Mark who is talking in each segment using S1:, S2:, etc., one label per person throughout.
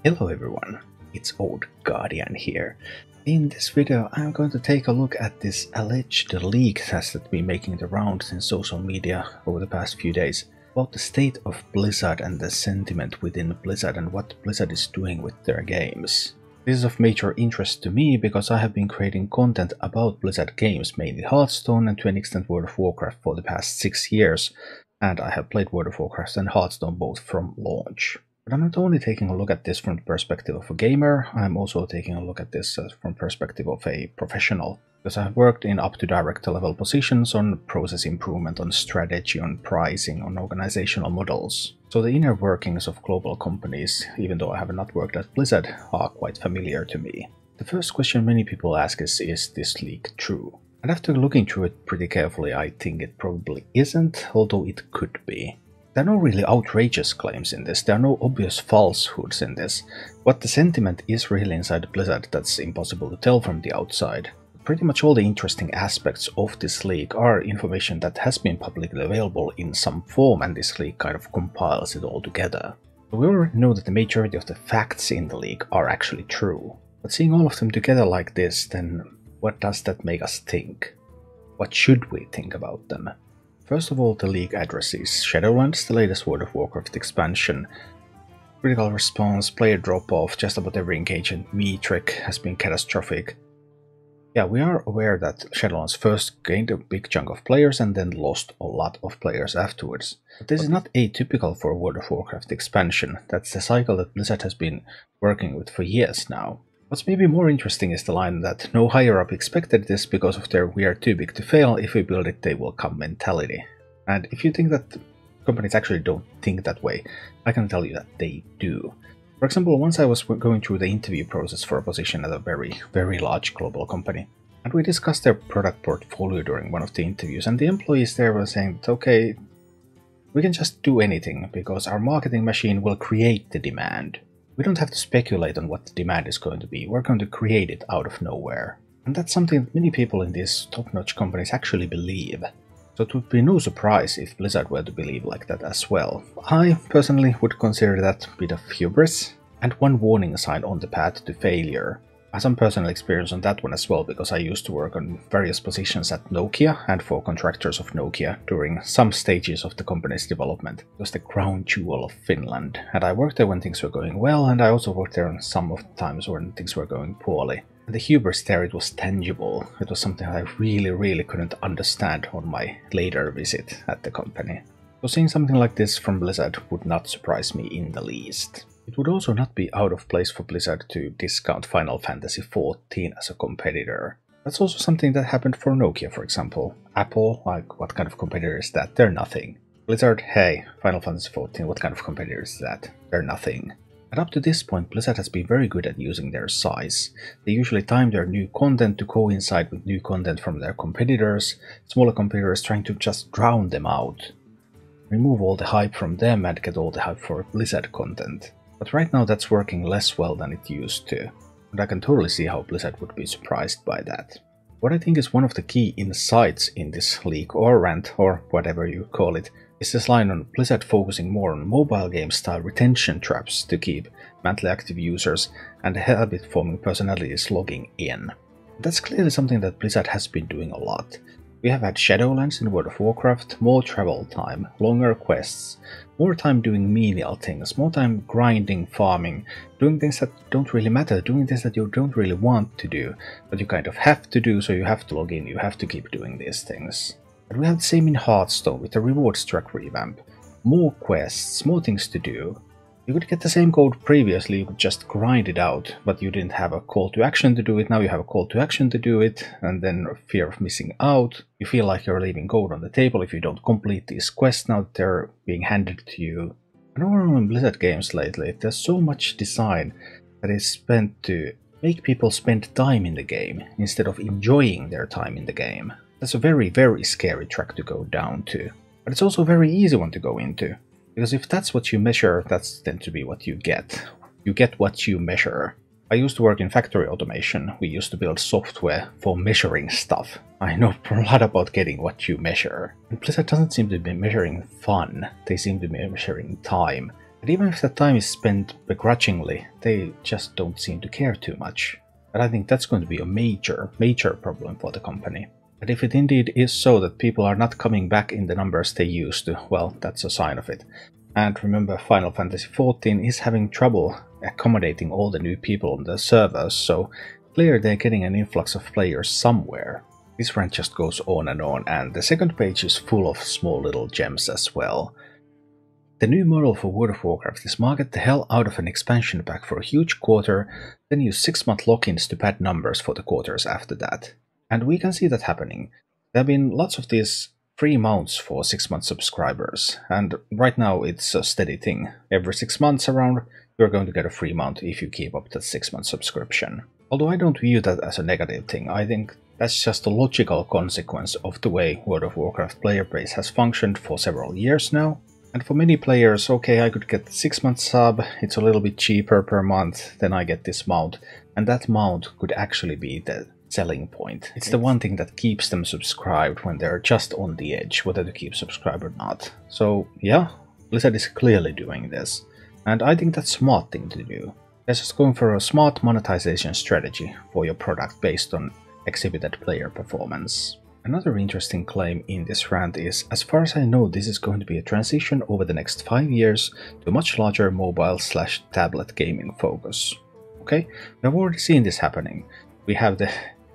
S1: Hello everyone, it's Old Guardian here. In this video I'm going to take a look at this alleged leak that's been making the rounds in social media over the past few days about the state of Blizzard and the sentiment within Blizzard and what Blizzard is doing with their games. This is of major interest to me because I have been creating content about Blizzard games, mainly Hearthstone and to an extent World of Warcraft for the past 6 years, and I have played World of Warcraft and Hearthstone both from launch. But I'm not only taking a look at this from the perspective of a gamer, I'm also taking a look at this from the perspective of a professional, because I've worked in up to director level positions on process improvement, on strategy, on pricing, on organizational models. So the inner workings of global companies, even though I have not worked at Blizzard, are quite familiar to me. The first question many people ask is this leak true? And after looking through it pretty carefully, I think it probably isn't, although it could be. There are no really outrageous claims in this, there are no obvious falsehoods in this. What the sentiment is really inside Blizzard, that's impossible to tell from the outside. Pretty much all the interesting aspects of this leak are information that has been publicly available in some form, and this leak kind of compiles it all together. We already know that the majority of the facts in the leak are actually true. But seeing all of them together like this, then what does that make us think? What should we think about them? First of all, the leak addresses Shadowlands, the latest World of Warcraft expansion. Critical response, player drop-off, just about every engagement metric has been catastrophic. Yeah, we are aware that Shadowlands first gained a big chunk of players and then lost a lot of players afterwards. But this is not atypical for a World of Warcraft expansion, that's the cycle that Blizzard has been working with for years now. What's maybe more interesting is the line that no higher up expected this because of their "we are too big to fail, if we build it they will come" mentality. And if you think that companies actually don't think that way, I can tell you that they do. For example, once I was going through the interview process for a position at a very large global company, and we discussed their product portfolio during one of the interviews, and the employees there were saying that okay, we can just do anything because our marketing machine will create the demand. We don't have to speculate on what the demand is going to be, we're going to create it out of nowhere. And that's something that many people in these top-notch companies actually believe. So it would be no surprise if Blizzard were to believe like that as well. I personally would consider that a bit of hubris, and one warning sign on the path to failure. I have some personal experience on that one as well, because I used to work on various positions at Nokia and for contractors of Nokia during some stages of the company's development. It was the crown jewel of Finland, and I worked there when things were going well, and I also worked there on some of the times when things were going poorly. And the hubris there, it was tangible. It was something I really couldn't understand on my later visit at the company. So seeing something like this from Blizzard would not surprise me in the least. It would also not be out of place for Blizzard to discount Final Fantasy XIV as a competitor. That's also something that happened for Nokia, for example. Apple, like, what kind of competitor is that? They're nothing. Blizzard, hey, Final Fantasy XIV, what kind of competitor is that? They're nothing. And up to this point, Blizzard has been very good at using their size. They usually time their new content to coincide with new content from their competitors, smaller competitors trying to just drown them out. Remove all the hype from them and get all the hype for Blizzard content. But right now that's working less well than it used to, and I can totally see how Blizzard would be surprised by that. What I think is one of the key insights in this leak or rant, or whatever you call it, is this line on Blizzard focusing more on mobile game style retention traps to keep monthly active users and habit-forming personalities logging in. That's clearly something that Blizzard has been doing a lot. We have had Shadowlands in World of Warcraft, more travel time, longer quests, more time doing menial things, more time grinding, farming, doing things that don't really matter, doing things that you don't really want to do, but you kind of have to do, so you have to log in, you have to keep doing these things. And we have the same in Hearthstone with the rewards track revamp. More quests, more things to do. You could get the same code previously, you could just grind it out, but you didn't have a call to action to do it, now you have a call to action to do it, and then fear of missing out. You feel like you're leaving gold on the table if you don't complete these quests now that they're being handed to you. And overall in Blizzard games lately, there's so much design that is spent to make people spend time in the game, instead of enjoying their time in the game. That's a very scary track to go down to. But it's also a very easy one to go into. Because if that's what you measure, that's tend to be what you get. You get what you measure. I used to work in factory automation. We used to build software for measuring stuff. I know a lot about getting what you measure. And Blizzard doesn't seem to be measuring fun. They seem to be measuring time. But even if the time is spent begrudgingly, they just don't seem to care too much. And I think that's going to be a major problem for the company. But if it indeed is so that people are not coming back in the numbers they used to, well, that's a sign of it. And remember, Final Fantasy XIV is having trouble accommodating all the new people on the servers, so clearly they're getting an influx of players somewhere. This rant just goes on, and the second page is full of small little gems as well. The new model for World of Warcraft is market the hell out of an expansion pack for a huge quarter, then use 6-month lock-ins to pad numbers for the quarters after that. And we can see that happening. There have been lots of these free mounts for 6-month subscribers, and right now it's a steady thing. Every 6 months around, you're going to get a free mount if you keep up that 6-month subscription. Although I don't view that as a negative thing, I think that's just a logical consequence of the way World of Warcraft player base has functioned for several years now. And for many players, okay, I could get the 6-month sub, it's a little bit cheaper per month, then I get this mount, and that mount could actually be the selling point. It's the one thing that keeps them subscribed when they're just on the edge, whether to keep subscribed or not. So yeah, Blizzard is clearly doing this, and I think that's a smart thing to do. They're just going for a smart monetization strategy for your product based on exhibited player performance. Another interesting claim in this rant is, as far as I know, this is going to be a transition over the next 5 years to a much larger mobile/tablet gaming focus. Okay, we've already seen this happening. We have the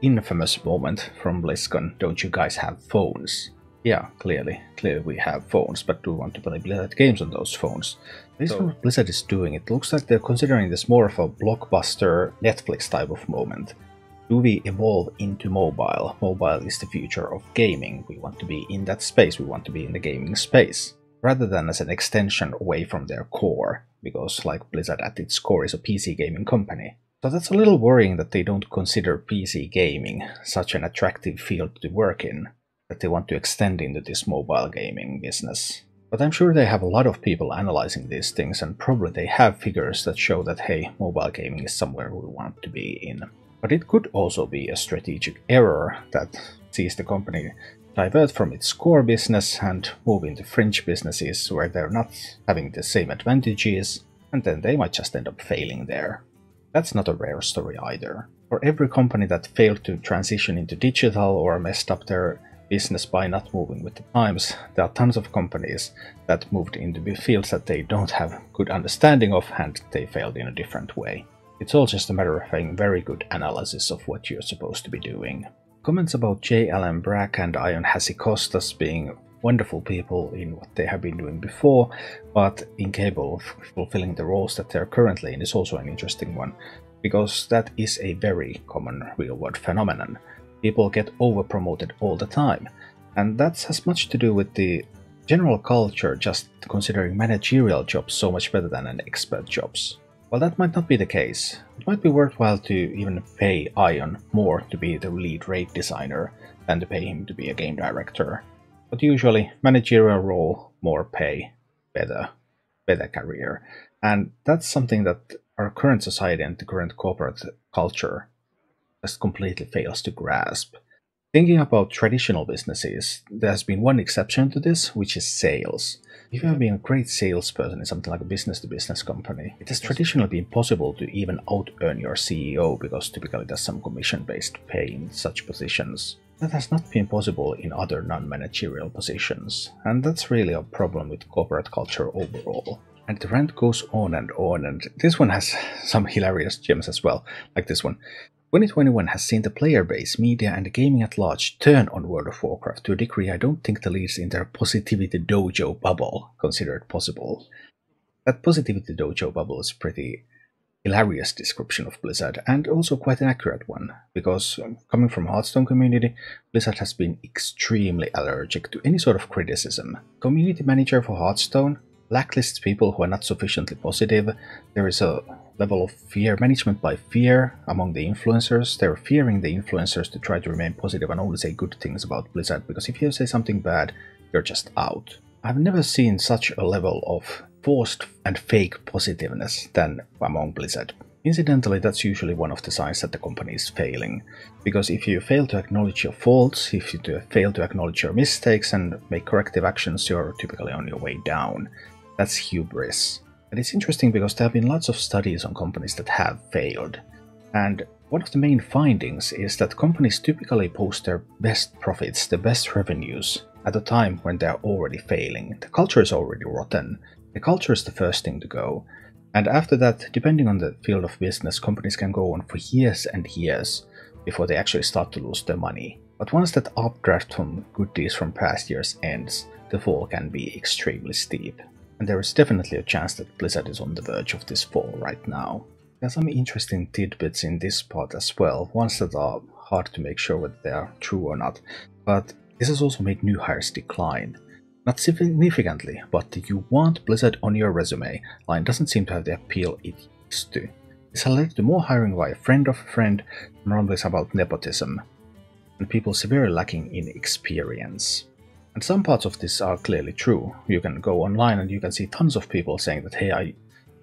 S1: infamous moment from BlizzCon, don't you guys have phones? Yeah, clearly we have phones, but do we want to play Blizzard games on those phones? Based on what Blizzard is doing, it looks like they're considering this more of a blockbuster Netflix type of moment. Do we evolve into mobile? Mobile is the future of gaming. We want to be in that space, we want to be in the gaming space, rather than as an extension away from their core, because like Blizzard at its core is a PC gaming company. So that's a little worrying that they don't consider PC gaming such an attractive field to work in, that they want to extend into this mobile gaming business. But I'm sure they have a lot of people analyzing these things, and probably they have figures that show that, hey, mobile gaming is somewhere we want to be in. But it could also be a strategic error that sees the company divert from its core business and move into fringe businesses where they're not having the same advantages, and then they might just end up failing there. That's not a rare story either. For every company that failed to transition into digital or messed up their business by not moving with the times, there are tons of companies that moved into fields that they don't have good understanding of and they failed in a different way. It's all just a matter of having very good analysis of what you're supposed to be doing. Comments about J. Allen Brack and Ion Hazzikostas being wonderful people in what they have been doing before, but incapable of fulfilling the roles that they're currently in is also an interesting one, because that is a very common real-world phenomenon. People get over-promoted all the time, and that has much to do with the general culture just considering managerial jobs so much better than an expert jobs. Well, that might not be the case. It might be worthwhile to even pay Ion more to be the lead raid designer than to pay him to be a game director. But usually, managerial role, more pay, better career. And that's something that our current society and the current corporate culture just completely fails to grasp. Thinking about traditional businesses, there has been one exception to this, which is sales. If you have been a great salesperson in something like a business-to-business company, it has traditionally been possible to even out-earn your CEO because typically there's some commission-based pay in such positions. That has not been possible in other non-managerial positions, and that's really a problem with corporate culture overall. And the rant goes on, and this one has some hilarious gems as well, like this one. 2021 has seen the player base, media and gaming at large turn on World of Warcraft to a degree I don't think the leads in their Positivity Dojo Bubble considered possible. That Positivity Dojo Bubble is a pretty hilarious description of Blizzard, and also quite an accurate one, because coming from Hearthstone community, Blizzard has been extremely allergic to any sort of criticism. Community manager for Hearthstone blacklists people who are not sufficiently positive. There is a level of fear, management by fear among the influencers. They're fearing the influencers to try to remain positive and only say good things about Blizzard, because if you say something bad, you're just out. I've never seen such a level of forced and fake positiveness than among Blizzard. Incidentally, that's usually one of the signs that the company is failing, because if you fail to acknowledge your faults, if you fail to acknowledge your mistakes and make corrective actions, you're typically on your way down. That's hubris. And it's interesting because there have been lots of studies on companies that have failed. And one of the main findings is that companies typically post their best profits, the best revenues, at a time when they're already failing. The culture is already rotten. The culture is the first thing to go. And after that, depending on the field of business, companies can go on for years and years before they actually start to lose their money. But once that updraft from good deals from past years ends, the fall can be extremely steep. And there is definitely a chance that Blizzard is on the verge of this fall right now. There are some interesting tidbits in this part as well, ones that are hard to make sure whether they are true or not. But this has also made new hires decline. Not significantly, but the "you want Blizzard on your resume" line doesn't seem to have the appeal it used to. This has led to more hiring by a friend of a friend and rumblings about nepotism, and people severely lacking in experience. And some parts of this are clearly true. You can go online and you can see tons of people saying that, hey, I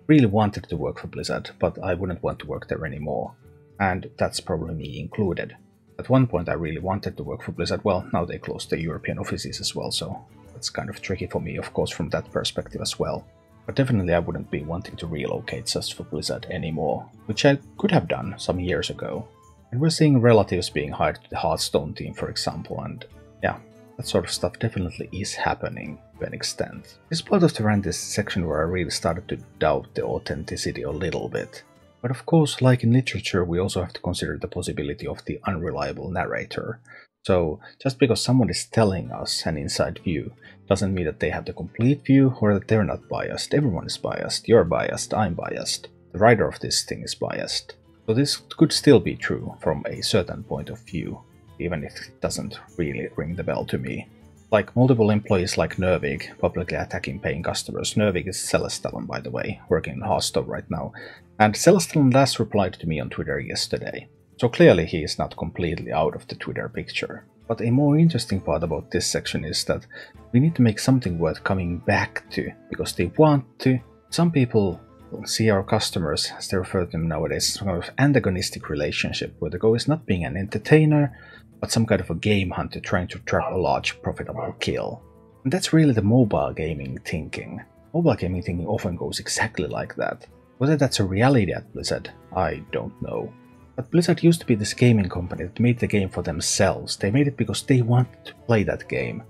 S1: really wanted to work for Blizzard, but I wouldn't want to work there anymore. And that's probably me included. At one point I really wanted to work for Blizzard. Well, now they closed the European offices as well, so that's kind of tricky for me, of course, from that perspective as well. But definitely I wouldn't be wanting to relocate just for Blizzard anymore, which I could have done some years ago. And we're seeing relatives being hired to the Hearthstone team, for example, and yeah, that sort of stuff definitely is happening to an extent. This part of the rant is the section where I really started to doubt the authenticity a little bit. But of course, like in literature, we also have to consider the possibility of the unreliable narrator. So, just because someone is telling us an inside view doesn't mean that they have the complete view or that they're not biased. Everyone is biased, you're biased, I'm biased. The writer of this thing is biased. So this could still be true from a certain point of view, even if it doesn't really ring the bell to me. Like multiple employees like Nervig publicly attacking paying customers. Nervig is Celestalon, by the way, working in Hearthstone right now. And Celestalon last replied to me on Twitter yesterday. So clearly he is not completely out of the Twitter picture. But a more interesting part about this section is that we need to make something worth coming back to, because they want to. Some people see our customers, as they refer to them nowadays, some kind of antagonistic relationship, where the goal is not being an entertainer, but some kind of a game hunter trying to trap a large profitable kill. And that's really the mobile gaming thinking. Mobile gaming thinking often goes exactly like that. Whether that's a reality at Blizzard, I don't know. But Blizzard used to be this gaming company that made the game for themselves. They made it because they wanted to play that game.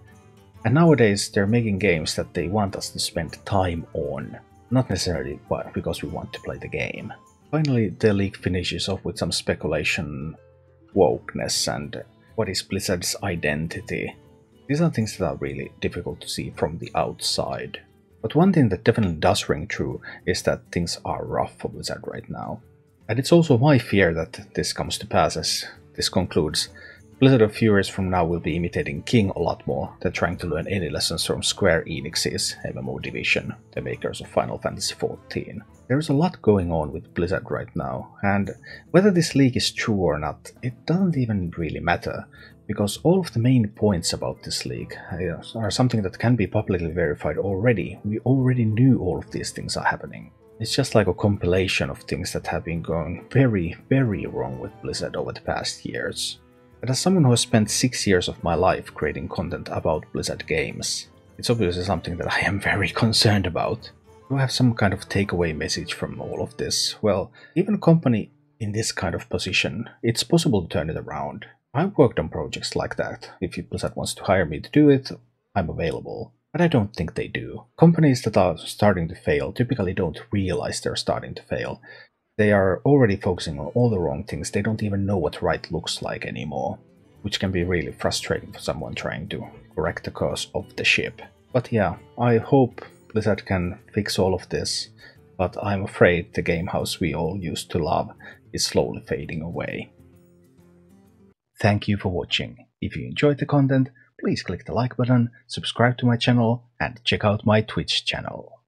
S1: And nowadays they're making games that they want us to spend time on, not necessarily because we want to play the game. Finally, the leak finishes off with some speculation, wokeness, and what is Blizzard's identity. These are things that are really difficult to see from the outside. But one thing that definitely does ring true is that things are rough for Blizzard right now. And it's also my fear that this comes to pass, as this concludes. Blizzard a few years from now will be imitating King a lot more than trying to learn any lessons from Square Enix's MMO division, the makers of Final Fantasy XIV. There is a lot going on with Blizzard right now, and whether this leak is true or not, it doesn't even really matter, because all of the main points about this leak are something that can be publicly verified already. We already knew all of these things are happening. It's just like a compilation of things that have been going very, very wrong with Blizzard over the past years. And as someone who has spent 6 years of my life creating content about Blizzard games, it's obviously something that I am very concerned about. Do I have some kind of takeaway message from all of this? Well, even a company in this kind of position, it's possible to turn it around. I've worked on projects like that. If Blizzard wants to hire me to do it, I'm available. But I don't think they do. Companies that are starting to fail typically don't realize they're starting to fail. They are already focusing on all the wrong things. They don't even know what right looks like anymore, which can be really frustrating for someone trying to correct the course of the ship. But yeah, I hope Blizzard can fix all of this, but I'm afraid the game house we all used to love is slowly fading away. Thank you for watching. If you enjoyed the content, please click the like button, subscribe to my channel, and check out my Twitch channel.